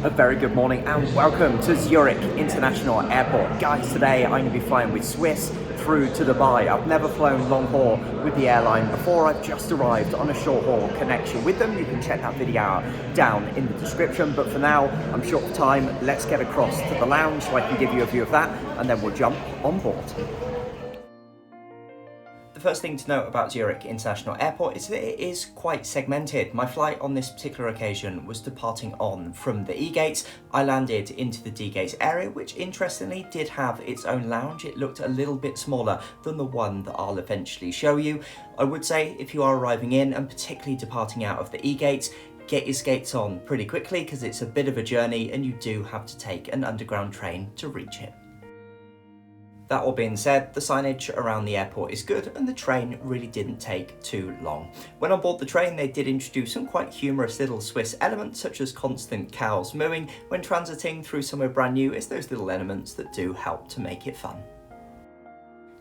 A very good morning and welcome to Zurich International Airport. Guys, today I'm going to be flying with Swiss through to Dubai. I've never flown long haul with the airline before. I've just arrived on a short haul connection with them. You can check that video out down in the description. But for now, I'm short of time. Let's get across to the lounge so I can give you a view of that and then we'll jump on board. The first thing to note about Zurich International Airport is that it is quite segmented. My flight on this particular occasion was departing on from the E gates. I landed into the D gates area, which interestingly did have its own lounge. It looked a little bit smaller than the one that I'll eventually show you. I would say if you are arriving in and particularly departing out of the E gates, get your skates on pretty quickly because it's a bit of a journey and you do have to take an underground train to reach it. That all being said, the signage around the airport is good and the train really didn't take too long. When on board the train, they did introduce some quite humorous little Swiss elements such as constant cows mooing. When transiting through somewhere brand new, it's those little elements that do help to make it fun.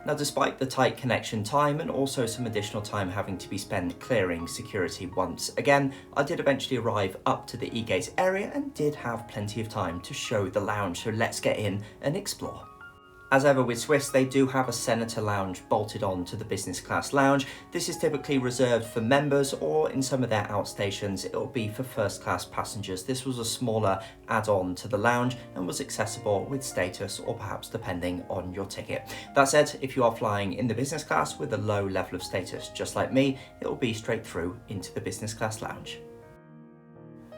Now, despite the tight connection time and also some additional time having to be spent clearing security once again, I did eventually arrive up to the E-gate area and did have plenty of time to show the lounge, so let's get in and explore. As ever with Swiss, they do have a Senator lounge bolted on to the business class lounge. This is typically reserved for members, or in some of their outstations, it will be for first class passengers. This was a smaller add-on to the lounge and was accessible with status or perhaps depending on your ticket. That said, if you are flying in the business class with a low level of status, just like me, it will be straight through into the business class lounge.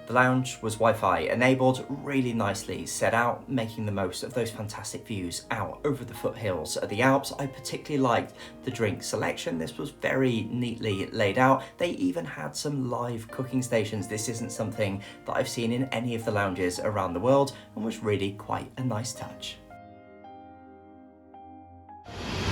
The lounge was Wi-Fi enabled, really nicely set out, making the most of those fantastic views out over the foothills of the Alps. I particularly liked the drink selection. This was very neatly laid out. They even had some live cooking stations. This isn't something that I've seen in any of the lounges around the world and was really quite a nice touch.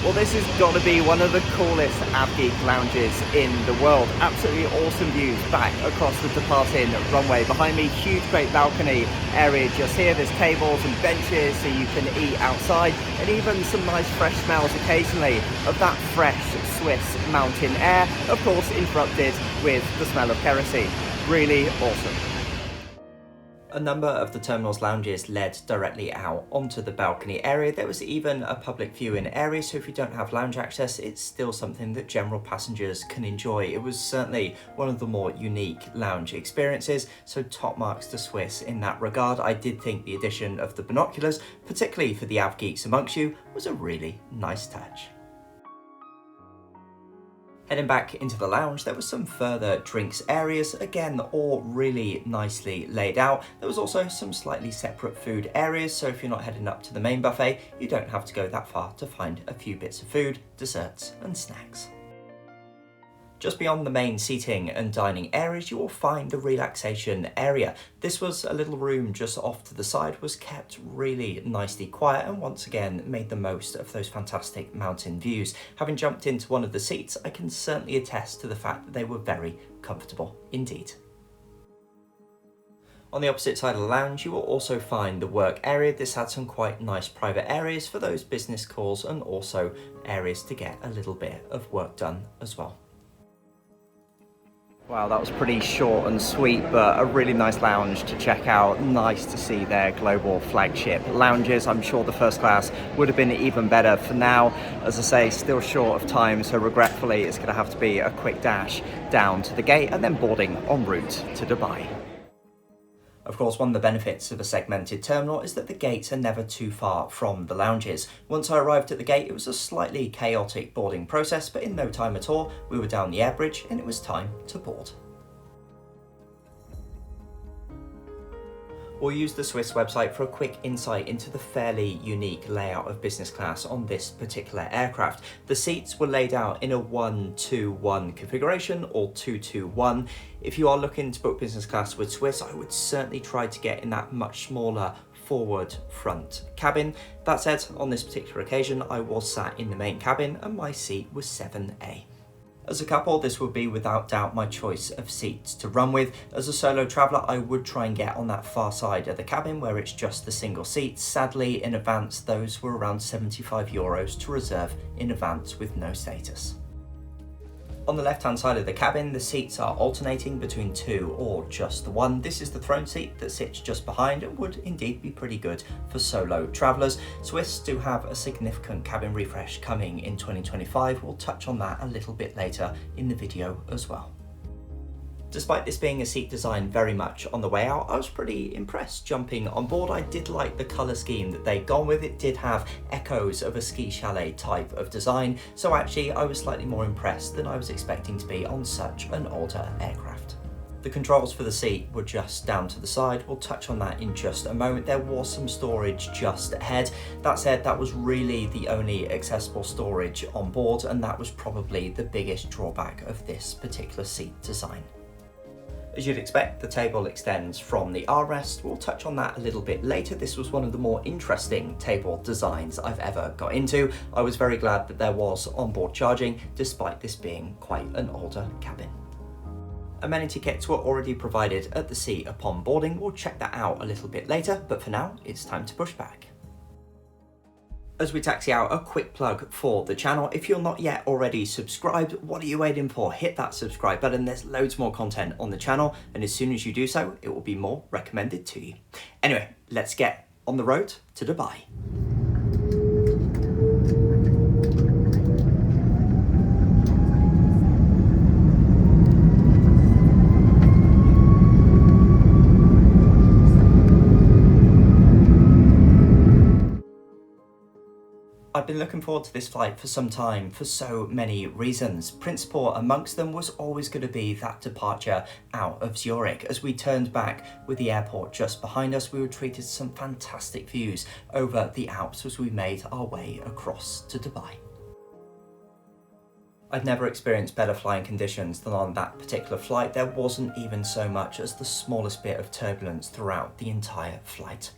Well, this has got to be one of the coolest AvGeek lounges in the world. Absolutely awesome views back across the departing runway. Behind me, huge great balcony area just here. There's tables and benches so you can eat outside, and even some nice fresh smells occasionally of that fresh Swiss mountain air, of course interrupted with the smell of kerosene. Really awesome. A number of the terminal's lounges led directly out onto the balcony area. There was even a public viewing area, so if you don't have lounge access, it's still something that general passengers can enjoy. It was certainly one of the more unique lounge experiences, so top marks to Swiss in that regard. I did think the addition of the binoculars, particularly for the AvGeeks amongst you, was a really nice touch. Heading back into the lounge, there was some further drinks areas, again all really nicely laid out. There was also some slightly separate food areas, so if you're not heading up to the main buffet, you don't have to go that far to find a few bits of food, desserts and snacks. Just beyond the main seating and dining areas, you will find the relaxation area. This was a little room just off to the side, was kept really nicely quiet and once again made the most of those fantastic mountain views. Having jumped into one of the seats, I can certainly attest to the fact that they were very comfortable indeed. On the opposite side of the lounge, you will also find the work area. This had some quite nice private areas for those business calls and also areas to get a little bit of work done as well. Wow, that was pretty short and sweet, but a really nice lounge to check out. Nice to see their global flagship lounges. I'm sure the first class would have been even better. For now, as I say, still short of time, so regretfully it's going to have to be a quick dash down to the gate and then boarding en route to Dubai. Of course, one of the benefits of a segmented terminal is that the gates are never too far from the lounges. Once I arrived at the gate, it was a slightly chaotic boarding process, but in no time at all, we were down the air bridge and it was time to board. We'll use the Swiss website for a quick insight into the fairly unique layout of business class on this particular aircraft. The seats were laid out in a 1-2-1 configuration or 2-2-1. If you are looking to book business class with Swiss, I would certainly try to get in that much smaller forward front cabin. That said, on this particular occasion, I was sat in the main cabin and my seat was 7A. As a couple, this would be without doubt my choice of seats to run with. As a solo traveller, I would try and get on that far side of the cabin where it's just the single seats. Sadly, in advance, those were around €75 to reserve in advance with no status. On the left hand side of the cabin, the seats are alternating between two or just the one. This is the throne seat that sits just behind and would indeed be pretty good for solo travellers. Swiss do have a significant cabin refresh coming in 2025. We'll touch on that a little bit later in the video as well. Despite this being a seat design very much on the way out, I was pretty impressed jumping on board. I did like the colour scheme that they'd gone with. It did have echoes of a ski chalet type of design, so actually I was slightly more impressed than I was expecting to be on such an older aircraft. The controls for the seat were just down to the side. We'll touch on that in just a moment. There was some storage just ahead. That said, that was really the only accessible storage on board, and that was probably the biggest drawback of this particular seat design. As you'd expect, the table extends from the armrest. We'll touch on that a little bit later. This was one of the more interesting table designs I've ever got into. I was very glad that there was onboard charging, despite this being quite an older cabin. Amenity kits were already provided at the seat upon boarding. We'll check that out a little bit later, but for now, it's time to push back. As we taxi out, a quick plug for the channel. If you're not yet already subscribed, what are you waiting for? Hit that subscribe button. There's loads more content on the channel, and as soon as you do so, it will be more recommended to you. Anyway, let's get on the road to Dubai. I've been looking forward to this flight for some time for so many reasons. Principal amongst them was always going to be that departure out of Zurich. As we turned back with the airport just behind us, we were treated to some fantastic views over the Alps as we made our way across to Dubai. I'd never experienced better flying conditions than on that particular flight. There wasn't even so much as the smallest bit of turbulence throughout the entire flight.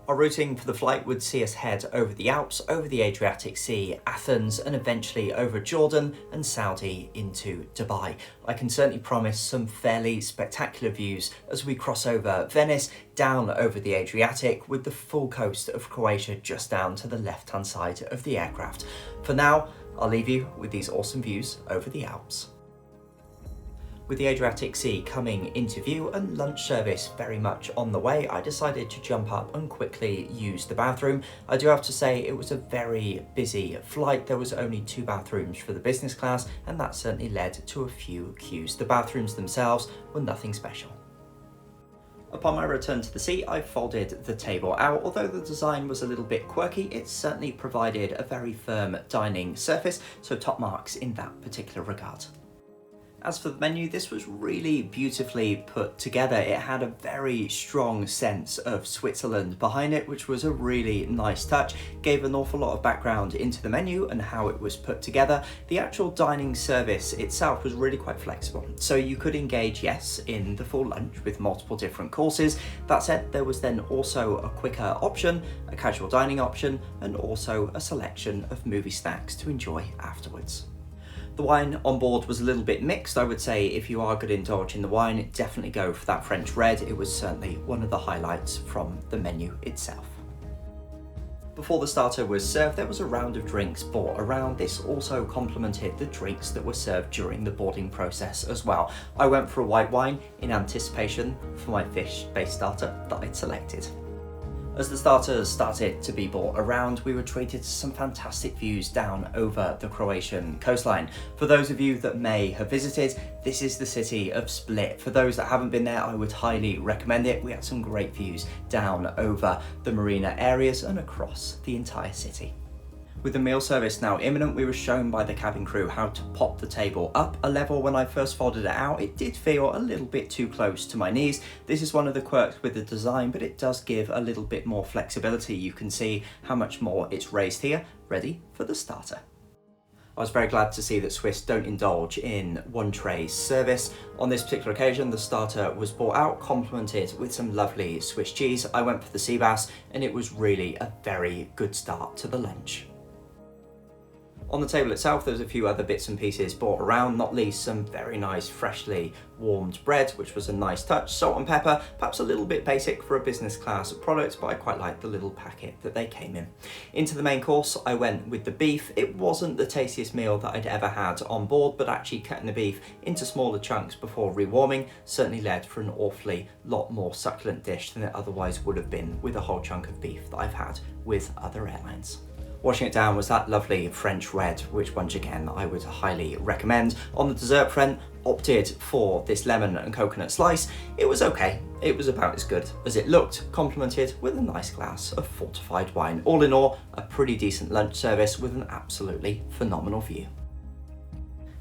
Our routing for the flight would see us head over the Alps, over the Adriatic Sea, Athens, and eventually over Jordan and Saudi into Dubai. I can certainly promise some fairly spectacular views as we cross over Venice, down over the Adriatic, with the full coast of Croatia just down to the left-hand side of the aircraft. For now, I'll leave you with these awesome views over the Alps. With the Adriatic Sea coming into view and lunch service very much on the way, I decided to jump up and quickly use the bathroom. I do have to say it was a very busy flight. There was only 2 bathrooms for the business class, and that certainly led to a few queues. The bathrooms themselves were nothing special. Upon my return to the seat, I folded the table out. Although the design was a little bit quirky, it certainly provided a very firm dining surface, so top marks in that particular regard. As for the menu, this was really beautifully put together. It had a very strong sense of Switzerland behind it, which was a really nice touch. Gave an awful lot of background into the menu and how it was put together. The actual dining service itself was really quite flexible. So you could engage, yes, in the full lunch with multiple different courses. That said, there was then also a quicker option, a casual dining option, and also a selection of movie snacks to enjoy afterwards. The wine on board was a little bit mixed. I would say if you are going to indulge in the wine, definitely go for that French red. It was certainly one of the highlights from the menu itself. Before the starter was served, there was a round of drinks brought around. This also complemented the drinks that were served during the boarding process as well. I went for a white wine in anticipation for my fish-based starter that I'd selected. As the starters started to be brought around, we were treated to some fantastic views down over the Croatian coastline. For those of you that may have visited, this is the city of Split. For those that haven't been there, I would highly recommend it. We had some great views down over the marina areas and across the entire city. With the meal service now imminent, we were shown by the cabin crew how to pop the table up a level. When I first folded it out, it did feel a little bit too close to my knees. This is one of the quirks with the design, but it does give a little bit more flexibility. You can see how much more it's raised here, ready for the starter. I was very glad to see that Swiss don't indulge in one tray service. On this particular occasion, the starter was brought out, complemented with some lovely Swiss cheese. I went for the sea bass, and it was really a very good start to the lunch. On the table itself, there's a few other bits and pieces brought around, not least some very nice freshly warmed bread, which was a nice touch, salt and pepper, perhaps a little bit basic for a business class product, but I quite like the little packet that they came in. Into the main course, I went with the beef. It wasn't the tastiest meal that I'd ever had on board, but actually cutting the beef into smaller chunks before rewarming certainly led for an awfully lot more succulent dish than it otherwise would have been with a whole chunk of beef that I've had with other airlines. Washing it down was that lovely French red, which once again I would highly recommend. On the dessert front, opted for this lemon and coconut slice. It was okay. It was about as good as it looked, complemented with a nice glass of fortified wine. All in all, a pretty decent lunch service with an absolutely phenomenal view.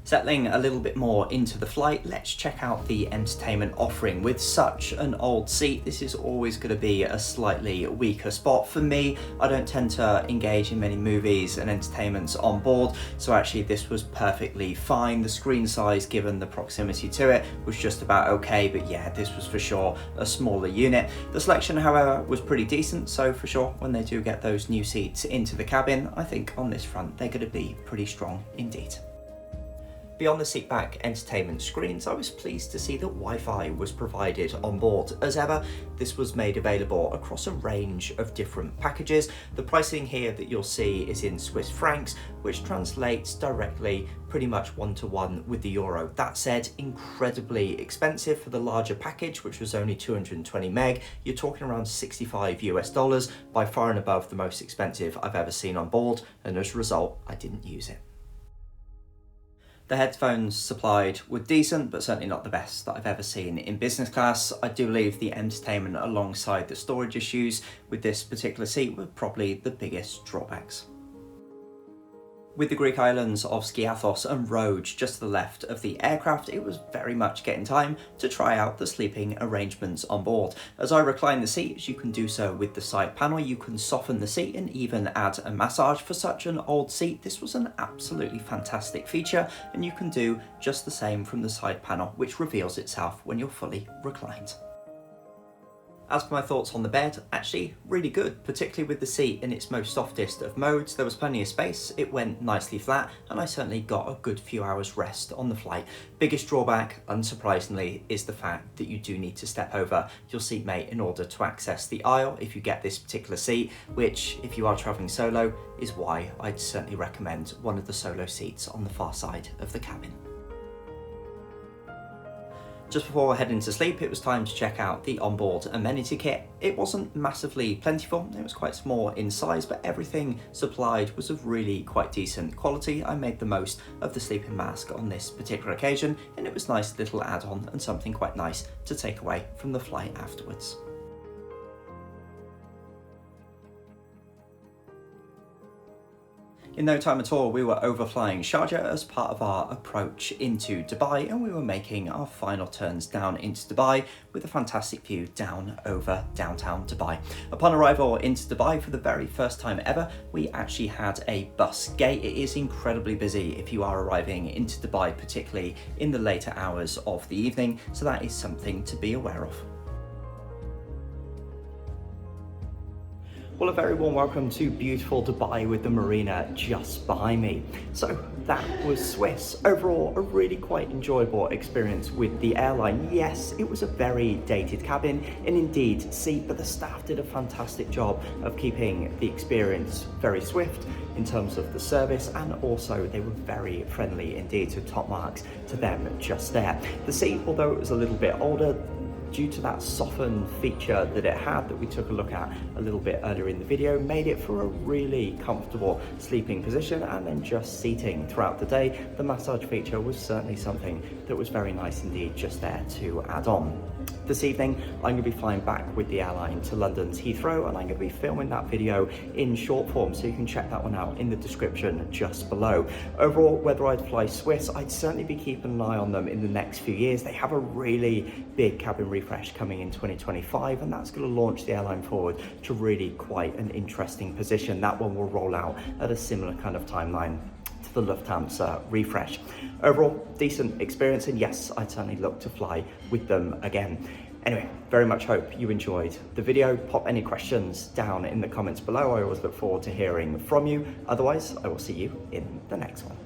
Settling a little bit more into the flight, let's check out the entertainment offering. With such an old seat, this is always going to be a slightly weaker spot. For me, I don't tend to engage in many movies and entertainments on board, so actually this was perfectly fine. The screen size, given the proximity to it, was just about okay, but yeah, this was for sure a smaller unit. The selection, however, was pretty decent, so for sure, when they do get those new seats into the cabin, I think on this front, they're going to be pretty strong indeed. Beyond the seatback entertainment screens, I was pleased to see that Wi-Fi was provided on board. As ever, this was made available across a range of different packages. The pricing here that you'll see is in Swiss francs, which translates directly pretty much one-to-one with the euro. That said, incredibly expensive for the larger package, which was only 220 meg. You're talking around $65 US, by far and above the most expensive I've ever seen on board, and as a result, I didn't use it. The headphones supplied were decent, but certainly not the best that I've ever seen in business class. I do believe the entertainment alongside the storage issues with this particular seat were probably the biggest drawbacks. With the Greek islands of Skiathos and Rhodes just to the left of the aircraft, it was very much getting time to try out the sleeping arrangements on board. As I recline the seats, you can do so with the side panel. You can soften the seat and even add a massage. For such an old seat, this was an absolutely fantastic feature, and you can do just the same from the side panel, which reveals itself when you're fully reclined. As for my thoughts on the bed, actually really good, particularly with the seat in its most softest of modes. There was plenty of space, it went nicely flat, and I certainly got a good few hours rest on the flight. Biggest drawback, unsurprisingly, is the fact that you do need to step over your seatmate in order to access the aisle if you get this particular seat, which, if you are travelling solo, is why I'd certainly recommend one of the solo seats on the far side of the cabin. Just before heading to sleep, it was time to check out the onboard amenity kit. It wasn't massively plentiful, it was quite small in size, but everything supplied was of really quite decent quality. I made the most of the sleeping mask on this particular occasion, and it was a nice little add-on and something quite nice to take away from the flight afterwards. In no time at all, we were overflying Sharjah as part of our approach into Dubai, and we were making our final turns down into Dubai with a fantastic view down over downtown Dubai. Upon arrival into Dubai for the very first time ever, we actually had a bus gate. It is incredibly busy if you are arriving into Dubai, particularly in the later hours of the evening, so that is something to be aware of. Well, a very warm welcome to beautiful Dubai with the marina just behind me. So that was Swiss. Overall, a really quite enjoyable experience with the airline. Yes, it was a very dated cabin and indeed seat, but the staff did a fantastic job of keeping the experience very swift in terms of the service, and also they were very friendly indeed, so top marks to them just there. The seat, although it was a little bit older, due to that softened feature that it had that we took a look at a little bit earlier in the video, made it for a really comfortable sleeping position. And then just seating throughout the day, the massage feature was certainly something that was very nice indeed just there to add on. This evening, I'm going to be flying back with the airline to London's Heathrow, and I'm going to be filming that video in short form, so you can check that one out in the description just below. Overall, whether I'd fly Swiss, I'd certainly be keeping an eye on them in the next few years. They have a really big cabin refresh coming in 2025, and that's going to launch the airline forward to really quite an interesting position. That one will roll out at a similar kind of timeline to the Lufthansa refresh. Overall, decent experience, and yes, I'd certainly look to fly with them again. Anyway, very much hope you enjoyed the video. Pop any questions down in the comments below. I always look forward to hearing from you. Otherwise, I will see you in the next one.